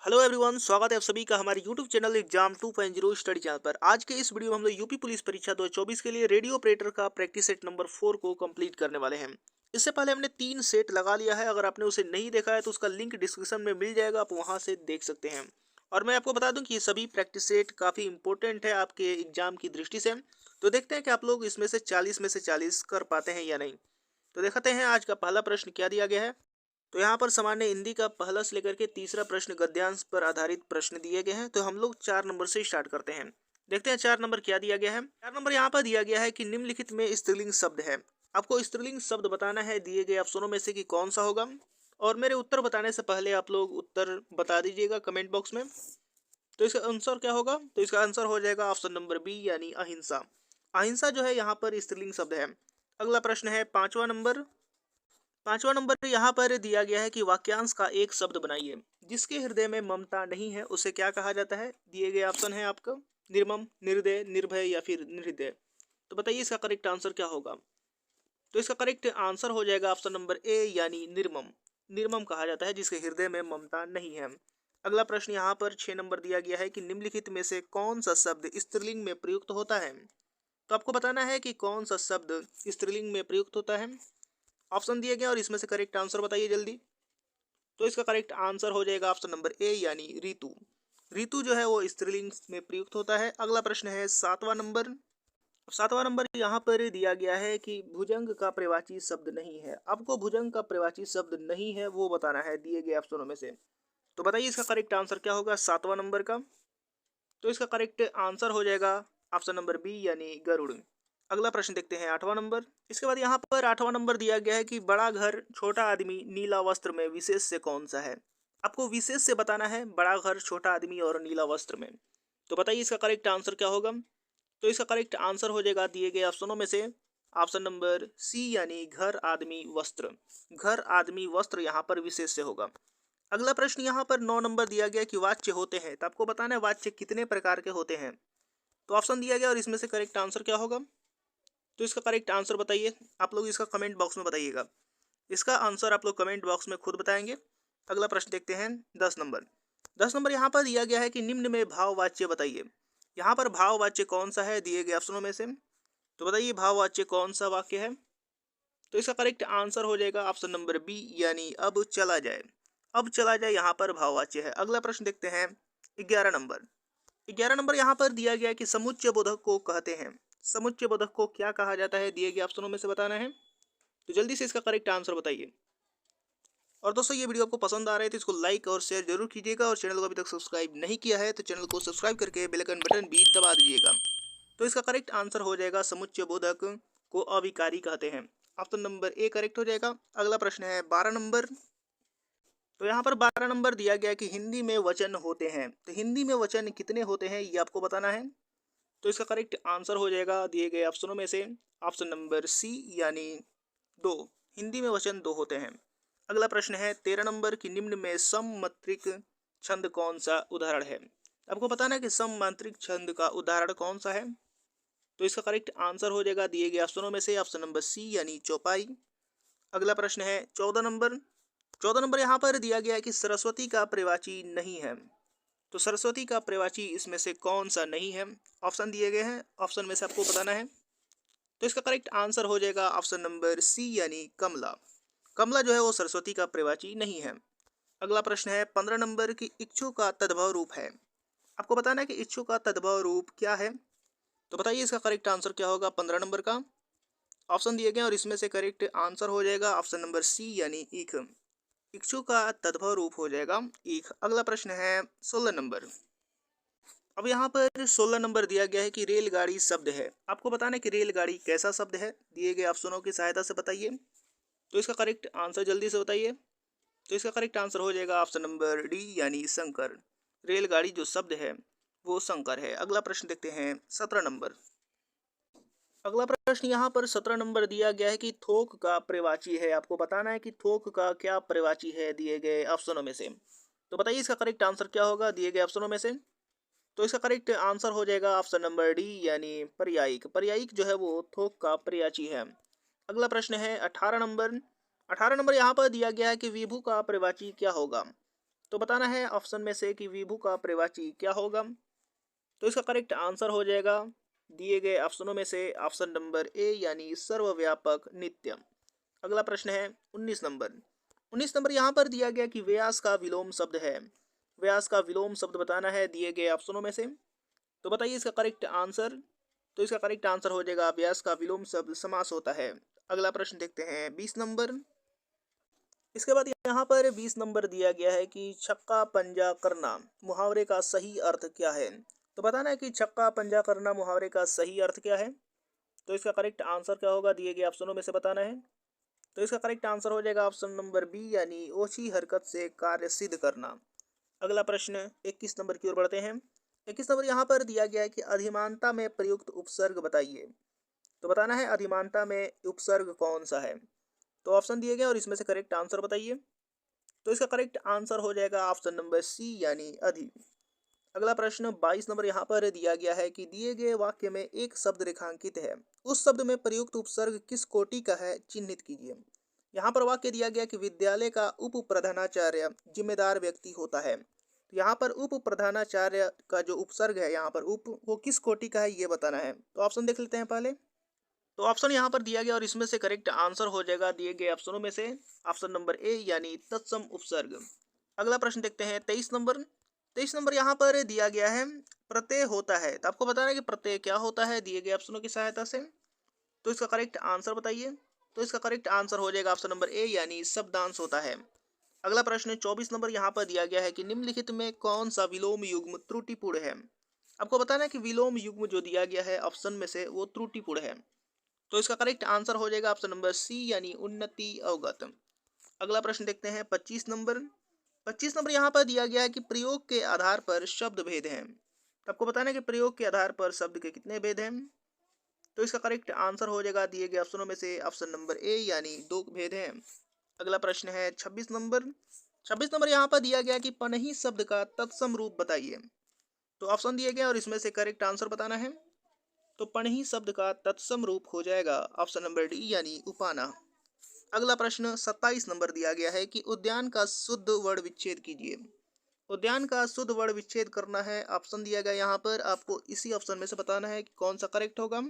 Hello everyone, स्वागत है आप सभी का हमारे YouTube channel exam 2.0 study channel पर। आज के इस वीडियो में हम लोग यूपी पुलिस परीक्षा 2024 के लिए रेडियो ऑपरेटर का प्रैक्टिस सेट नंबर 4 को कंप्लीट करने वाले हैं। इससे पहले हमने 3 सेट लगा लिया है। अगर आपने उसे नहीं देखा है तो उसका लिंक डिस्क्रिप्शन में मिल जाएगा, आप वहां से देख सकते हैं। और मैं आपको बता दूं कि ये सभी प्रैक्टिस सेट काफ़ी इंपॉर्टेंट है आपके एग्जाम की दृष्टि से। तो देखते हैं कि आप लोग इसमें से 40 में से 40 कर पाते हैं या नहीं। तो देखते हैं आज का पहला प्रश्न क्या दिया गया है। तो यहाँ पर सामान्य हिंदी का पहला से लेकर के तीसरा प्रश्न गद्यांश पर आधारित प्रश्न दिए गए हैं। तो हम लोग 4 नंबर से स्टार्ट करते हैं। देखते हैं 4 नंबर क्या दिया गया है। 4 नंबर यहाँ पर दिया गया है कि निम्नलिखित में स्त्रीलिंग शब्द है। आपको स्त्रीलिंग शब्द बताना है दिए गए ऑप्शनों में से कि कौन सा होगा। और मेरे उत्तर बताने से पहले आप लोग उत्तर बता दीजिएगा कमेंट बॉक्स में। तो इसका आंसर क्या होगा? तो इसका आंसर हो जाएगा ऑप्शन नंबर बी यानी अहिंसा। अहिंसा जो है यहाँ पर स्त्रीलिंग शब्द है। अगला प्रश्न है 5वां नंबर यहाँ पर दिया गया है कि वाक्यांश का एक शब्द बनाइए। जिसके हृदय में ममता नहीं है उसे क्या कहा जाता है? दिए गए ऑप्शन है आपका निर्मम, निर्दय, निर्भय या फिर निर्दय। तो बताइए इसका करेक्ट आंसर क्या होगा। तो इसका करेक्ट आंसर हो जाएगा ऑप्शन नंबर ए यानी निर्मम। निर्मम कहा जाता है जिसके हृदय में ममता नहीं है। अगला प्रश्न यहाँ पर 6 नंबर दिया गया है कि निम्नलिखित में से कौन सा शब्द स्त्रीलिंग में प्रयुक्त होता है। तो आपको बताना है कि कौन सा शब्द स्त्रीलिंग में प्रयुक्त होता है। ऑप्शन दिए गए और इसमें से करेक्ट आंसर बताइए जल्दी। तो इसका करेक्ट आंसर हो जाएगा ऑप्शन नंबर ए यानी ऋतु। ऋतु जो है वो स्त्रीलिंग में प्रयुक्त होता है। अगला प्रश्न है 7वां नंबर। 7वां नंबर यहाँ पर दिया गया है कि भुजंग का प्रवाची शब्द नहीं है। आपको भुजंग का प्रवाची शब्द नहीं है वो बताना है दिए गए ऑप्शनों में से। तो बताइए इसका करेक्ट आंसर क्या होगा 7वां नंबर का। तो इसका करेक्ट आंसर हो जाएगा ऑप्शन नंबर बी यानी गरुड़। अगला प्रश्न देखते हैं 8वां नंबर। इसके बाद यहाँ पर 8वां नंबर दिया गया है कि बड़ा घर छोटा आदमी नीला वस्त्र में विशेष से कौन सा है। आपको विशेष से बताना है बड़ा घर, छोटा आदमी और नीला वस्त्र में। तो बताइए इसका करेक्ट आंसर क्या होगा। तो इसका करेक्ट आंसर हो जाएगा दिए गए ऑप्शनों में से ऑप्शन नंबर सी यानी घर आदमी वस्त्र। घर आदमी वस्त्र यहाँ पर विशेष से होगा। अगला प्रश्न यहाँ पर 9 नंबर दिया गया कि वाच्य होते हैं। तो आपको बताना है वाच्य कितने प्रकार के होते हैं। तो ऑप्शन दिया गया और इसमें से करेक्ट आंसर क्या होगा। तो इसका करेक्ट आंसर बताइए। आप लोग इसका कमेंट बॉक्स में बताइएगा। इसका आंसर आप लोग कमेंट बॉक्स में खुद बताएंगे। अगला प्रश्न देखते हैं 10 नंबर। 10 नंबर यहाँ पर दिया गया है कि निम्न में भाववाच्य बताइए। यहाँ पर भाववाच्य कौन सा है दिए गए ऑप्शनों में से। तो बताइए भाववाच्य कौन सा वाक्य है। तो इसका करेक्ट आंसर हो जाएगा ऑप्शन नंबर बी यानी अब चला जाए। अब चला जाए यहाँ पर भाववाच्य है। अगला प्रश्न देखते हैं 11 नंबर। 11 नंबर यहाँ पर दिया गया है कि समुच्चय बोधक को कहते हैं। समुच्चय बोधक को क्या कहा जाता है दिए गए ऑप्शनों में से बताना है। तो जल्दी से इसका करेक्ट आंसर बताइए। और दोस्तों ये वीडियो आपको पसंद आ रहा है तो इसको लाइक और शेयर जरूर कीजिएगा। और चैनल को अभी तक सब्सक्राइब नहीं किया है तो चैनल को सब्सक्राइब करके बेल आइकन बटन भी दबा दीजिएगा। तो इसका करेक्ट आंसर हो जाएगा समुच्चय बोधक को अविकारी कहते हैं। ऑप्शन नंबर ए करेक्ट हो जाएगा। अगला प्रश्न है 12 नंबर। तो यहाँ पर 12 नंबर दिया गया कि हिंदी में वचन होते हैं। तो हिंदी में वचन कितने होते हैं ये आपको बताना है। तो इसका करेक्ट आंसर हो जाएगा दिए गए ऑप्शनों में से ऑप्शन नंबर सी यानी 2। हिंदी में वचन 2 होते हैं। अगला प्रश्न है 13 नंबर की निम्न में सममात्रिक छंद कौन सा उदाहरण है। आपको बताना है कि सममात्रिक छंद का उदाहरण कौन सा है। तो इसका करेक्ट आंसर हो जाएगा दिए गए ऑप्शनों में से ऑप्शन नंबर सी यानी चौपाई। अगला प्रश्न है 14 नंबर। 14 नंबर यहाँ पर दिया गया है कि सरस्वती का प्रवाची नहीं है। तो सरस्वती का प्रवाची इसमें से कौन सा नहीं है। ऑप्शन दिए गए हैं, ऑप्शन में से आपको बताना है। तो इसका करेक्ट आंसर हो जाएगा ऑप्शन नंबर सी यानी कमला। कमला जो है वो सरस्वती का प्रवाची नहीं है। अगला प्रश्न है 15 नंबर की इच्छु का तद्भव रूप है। आपको बताना है कि इच्छु का तद्भव रूप क्या है। तो बताइए इसका करेक्ट आंसर क्या होगा 15 नंबर का। ऑप्शन दिए गए और इसमें से करेक्ट आंसर हो जाएगा ऑप्शन नंबर सी यानी ईख। इच्छु का तद्भव रूप हो जाएगा ईख। अगला प्रश्न है 16 नंबर। अब यहाँ पर 16 नंबर दिया गया है कि रेलगाड़ी शब्द है। आपको बताना है कि रेलगाड़ी कैसा शब्द है। दिए गए ऑप्शनों की सहायता से बताइए। तो इसका करेक्ट आंसर जल्दी से बताइए। तो इसका करेक्ट आंसर हो जाएगा ऑप्शन नंबर डी यानी शंकर। रेलगाड़ी जो शब्द है वो शंकर है। अगला प्रश्न देखते हैं 17 नंबर। अगला प्रश्न यहाँ पर 17 नंबर दिया गया है कि थोक का प्रवाची है। आपको बताना है कि थोक का क्या प्रवाची है दिए गए ऑप्शनों में से। तो बताइए इसका करेक्ट आंसर क्या होगा दिए गए ऑप्शनों में से। तो इसका करेक्ट आंसर हो जाएगा ऑप्शन नंबर डी यानी पर्यायिक। पर्यायिक जो है वो थोक का पर्यायची है। अगला प्रश्न है 18 नंबर। 18 नंबर यहाँ पर दिया गया है कि विभु का प्रवाची क्या होगा। तो बताना है ऑप्शन में से कि विभु का प्रवाची क्या होगा। तो इसका करेक्ट आंसर हो जाएगा दिए गए ऑप्शनों में से ऑप्शन नंबर ए यानी सर्वव्यापक नित्य। अगला प्रश्न है 19 नंबर। 19 नंबर यहाँ पर दिया गया कि व्यास का विलोम शब्द है। व्यास का विलोम शब्द बताना है दिए गए ऑप्शनों में से। तो बताइए इसका करेक्ट आंसर। तो इसका करेक्ट आंसर हो जाएगा व्यास का विलोम शब्द समास होता है। अगला प्रश्न देखते हैं 20 नंबर। इसके बाद यहाँ पर 20 नंबर दिया गया है कि छक्का पंजा करना मुहावरे का सही अर्थ क्या है। तो बताना है कि छक्का पंजा करना मुहावरे का सही अर्थ क्या है। तो इसका करेक्ट आंसर क्या होगा दिए गए ऑप्शनों में से बताना है। तो इसका करेक्ट आंसर हो जाएगा ऑप्शन नंबर बी यानी ओछी हरकत से कार्य सिद्ध करना। अगला प्रश्न 21 नंबर की ओर बढ़ते हैं। 21 नंबर यहाँ पर दिया गया है कि अधिमानता में प्रयुक्त उपसर्ग बताइए। तो बताना है अधिमानता में उपसर्ग कौन सा है। तो ऑप्शन दिए गए और इसमें से करेक्ट आंसर बताइए। तो इसका करेक्ट आंसर हो जाएगा ऑप्शन नंबर सी यानी अधि। अगला प्रश्न 22 नंबर यहाँ पर दिया गया है कि दिए गए वाक्य में एक शब्द रेखांकित है, उस शब्द में प्रयुक्त उपसर्ग किस कोटि का है चिन्हित कीजिए। यहाँ पर वाक्य दिया गया कि विद्यालय का उप प्रधानाचार्य जिम्मेदार व्यक्ति होता है। तो यहाँ पर उप प्रधानाचार्य का जो उपसर्ग है यहाँ पर उप वो किस कोटि का है ये बताना है। तो ऑप्शन देख लेते हैं पहले। तो ऑप्शन यहाँ पर दिया गया और इसमें से करेक्ट आंसर हो जाएगा दिए गए ऑप्शनों में से ऑप्शन नंबर ए यानी तत्सम उपसर्ग। अगला प्रश्न देखते हैं 23 नंबर। 23 नंबर यहाँ पर दिया गया है प्रत्यय होता है। तो आपको बताना है कि प्रत्यय क्या होता है दिए गए ऑप्शनों की सहायता से। तो इसका करेक्ट आंसर बताइए। तो इसका करेक्ट आंसर हो जाएगा ऑप्शन नंबर ए यानी शब्दांश होता है। अगला प्रश्न 24 नंबर यहाँ पर दिया गया है कि निम्नलिखित में कौन सा विलोम युग्म त्रुटिपूर्ण है। आपको बताना है कि विलोम युग्म जो दिया गया है ऑप्शन में से वो त्रुटिपूर्ण है। तो इसका करेक्ट आंसर हो जाएगा ऑप्शन नंबर सी यानी उन्नति अवगत। अगला प्रश्न देखते हैं 25 नंबर। 25 नंबर यहाँ पर दिया गया है कि प्रयोग के आधार पर शब्द भेद हैं। तो आपको बताना है कि प्रयोग के आधार पर शब्द के कितने भेद हैं। तो इसका करेक्ट आंसर हो जाएगा दिए गए ऑप्शनों में से ऑप्शन नंबर ए यानी 2 भेद हैं। अगला प्रश्न है 26 नंबर। 26 नंबर यहाँ पर दिया गया कि पनही शब्द का तत्सम रूप बताइए। तो ऑप्शन दिए गए और इसमें से करेक्ट आंसर बताना है। तो पनही शब्द का तत्सम रूप हो जाएगा ऑप्शन नंबर डी यानी उपाना। अगला प्रश्न 27 नंबर दिया गया है कि उद्यान का शुद्ध वर्ण विच्छेद कीजिए। उद्यान का शुद्ध वर्ण विच्छेद करना है। ऑप्शन दिया गया यहाँ पर आपको इसी ऑप्शन में से बताना है कि कौन सा करेक्ट होगा।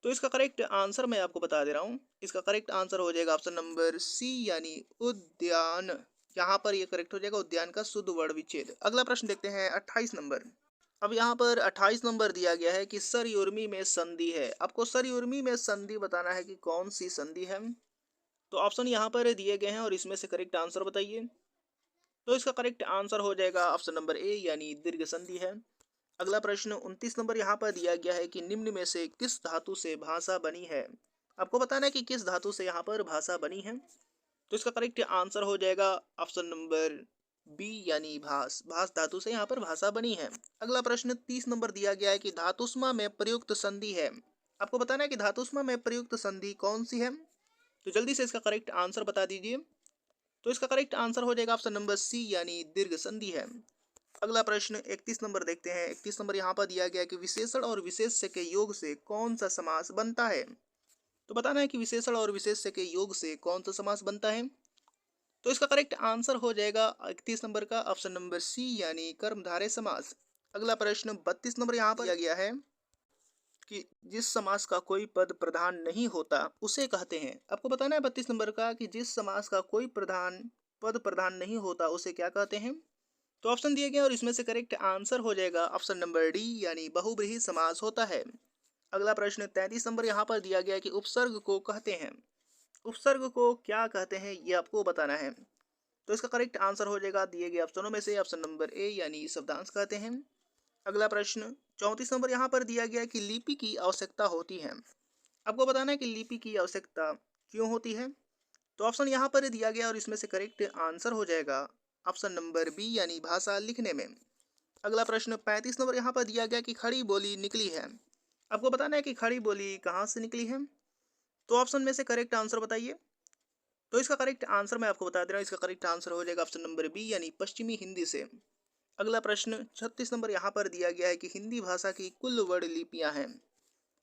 तो इसका करेक्ट आंसर मैं आपको बता दे रहा हूँ। इसका करेक्ट आंसर हो जाएगा ऑप्शन नंबर सी यानी उद्यान। यहाँ पर ये करेक्ट हो जाएगा उद्यान का शुद्ध वर्ण विच्छेद। अगला प्रश्न देखते हैं 28 नंबर। अब यहाँ पर 28 नंबर दिया गया है कि सरयुर्मी में संधि है। आपको सरयुर्मी में संधि बताना है कि कौन सी संधि है। तो ऑप्शन यहाँ पर दिए गए हैं और इसमें से करेक्ट आंसर बताइए। तो इसका करेक्ट आंसर हो जाएगा ऑप्शन नंबर ए यानी दीर्घ संधि है। अगला प्रश्न 29 नंबर यहाँ पर दिया गया है कि निम्न में से किस धातु से भाषा बनी है। आपको बताना है कि किस धातु से यहाँ पर भाषा बनी है। तो इसका करेक्ट आंसर हो जाएगा ऑप्शन नंबर बी यानी भास। भास धातु से यहाँ पर भाषा बनी है। अगला प्रश्न 30 नंबर दिया गया है कि धातुष्मा में प्रयुक्त संधि है। आपको बताना है कि धातुष्मा में प्रयुक्त संधि कौन सी है। तो जल्दी से इसका करेक्ट आंसर बता दीजिए। तो इसका करेक्ट आंसर हो जाएगा ऑप्शन नंबर सी यानी दीर्घ संधि है। अगला प्रश्न 31 नंबर देखते हैं। 31 नंबर यहाँ पर दिया गया कि विशेषण और विशेष्य के योग से कौन सा समास बनता है। तो बताना है कि विशेषण और विशेष्य के योग से कौन सा समास बनता है। तो इसका करेक्ट आंसर हो जाएगा 31 नंबर का ऑप्शन नंबर सी यानी कर्मधारय समास। अगला प्रश्न 32 नंबर यहाँ पर दिया गया है कि जिस समास का कोई पद प्रधान नहीं होता उसे कहते हैं। आपको बताना है 32 नंबर का कि जिस समास का कोई पद प्रधान नहीं होता उसे क्या कहते हैं। तो ऑप्शन दिए गए और इसमें से करेक्ट आंसर हो जाएगा ऑप्शन नंबर डी यानी बहुब्रीहि समास होता है। अगला प्रश्न 33 नंबर यहाँ पर दिया गया कि उपसर्ग को कहते हैं। उपसर्ग को क्या कहते हैं ये आपको बताना है। तो इसका करेक्ट आंसर हो जाएगा दिए गए ऑप्शनों में से ऑप्शन नंबर ए यानी शब्दांश कहते हैं। अगला प्रश्न 34 नंबर यहाँ पर दिया गया कि लिपि की आवश्यकता होती है। आपको बताना है कि लिपि की आवश्यकता क्यों होती है। तो ऑप्शन यहाँ पर दिया गया और इसमें से करेक्ट आंसर हो जाएगा ऑप्शन नंबर बी यानी भाषा लिखने में। अगला प्रश्न 35 नंबर यहाँ पर दिया गया कि खड़ी बोली निकली है। आपको बताना है कि खड़ी बोली कहाँ से निकली है। तो ऑप्शन में से करेक्ट आंसर बताइए। तो इसका करेक्ट आंसर मैं आपको बता दे रहा हूँ। इसका करेक्ट आंसर हो जाएगा ऑप्शन नंबर बी यानी पश्चिमी हिंदी से। अगला प्रश्न 36 नंबर यहाँ पर दिया गया है कि हिंदी भाषा की कुल वर्ण लिपियाँ हैं।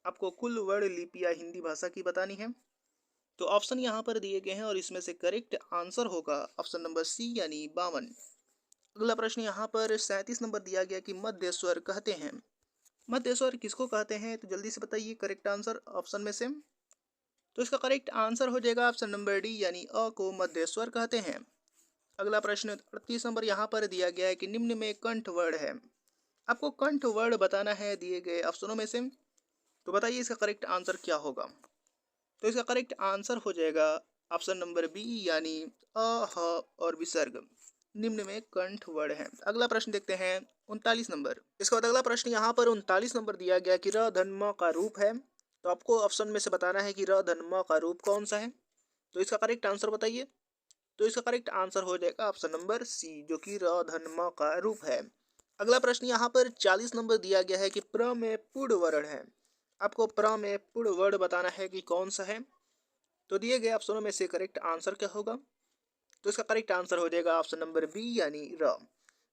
आपको कुल वर्ण लिपियाँ हिंदी भाषा की बतानी है। तो ऑप्शन यहाँ पर दिए गए हैं और इसमें से करेक्ट आंसर होगा ऑप्शन नंबर सी यानी 52। अगला प्रश्न यहाँ पर 37 नंबर दिया गया कि मध्य स्वर कहते हैं। मध्य स्वर किसको कहते हैं, तो जल्दी से बताइए करेक्ट आंसर ऑप्शन में से। तो इसका करेक्ट आंसर हो जाएगा ऑप्शन नंबर डी यानी अ को मध्य स्वर कहते हैं। अगला प्रश्न 38 नंबर यहाँ पर दिया गया है कि निम्न में कंठ वर्ण है। आपको कंठ वर्ण बताना है दिए गए ऑप्शनों में से। तो बताइए इसका करेक्ट आंसर क्या होगा। तो इसका करेक्ट आंसर हो जाएगा ऑप्शन नंबर बी यानी अ, ह और विसर्ग निम्न में कंठ वर्ण है। अगला प्रश्न देखते हैं 39 नंबर। इसके बाद अगला प्रश्न यहाँ पर 39 नंबर दिया गया कि र धन म का रूप है। तो आपको ऑप्शन में से बताना है कि र धन म का रूप कौन सा है। तो इसका करेक्ट आंसर बताइए। तो इसका करेक्ट आंसर हो जाएगा ऑप्शन नंबर सी जो कि र धन म का रूप है। अगला प्रश्न यहाँ पर 40 नंबर दिया गया है कि प्र में पूर्ण वर्ण है। आपको प्र में पूर्ण वर्ण बताना है कि कौन सा है। तो दिए गए ऑप्शनों में से करेक्ट आंसर क्या होगा। तो इसका करेक्ट आंसर हो जाएगा ऑप्शन नंबर बी यानी र।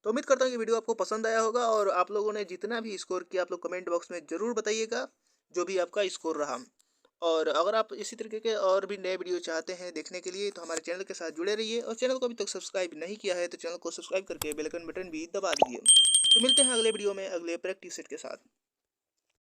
तो उम्मीद करता हूँ कि वीडियो आपको पसंद आया होगा और आप लोगों ने जितना भी स्कोर किया आप लोग कमेंट बॉक्स में ज़रूर बताइएगा जो भी आपका स्कोर रहा। और अगर आप इसी तरीके के और भी नए वीडियो चाहते हैं देखने के लिए तो हमारे चैनल के साथ जुड़े रहिए और चैनल को अभी तक सब्सक्राइब नहीं किया है तो चैनल को सब्सक्राइब करके बेल आइकन बटन भी दबा दीजिए। तो मिलते हैं अगले वीडियो में अगले प्रैक्टिस सेट के साथ।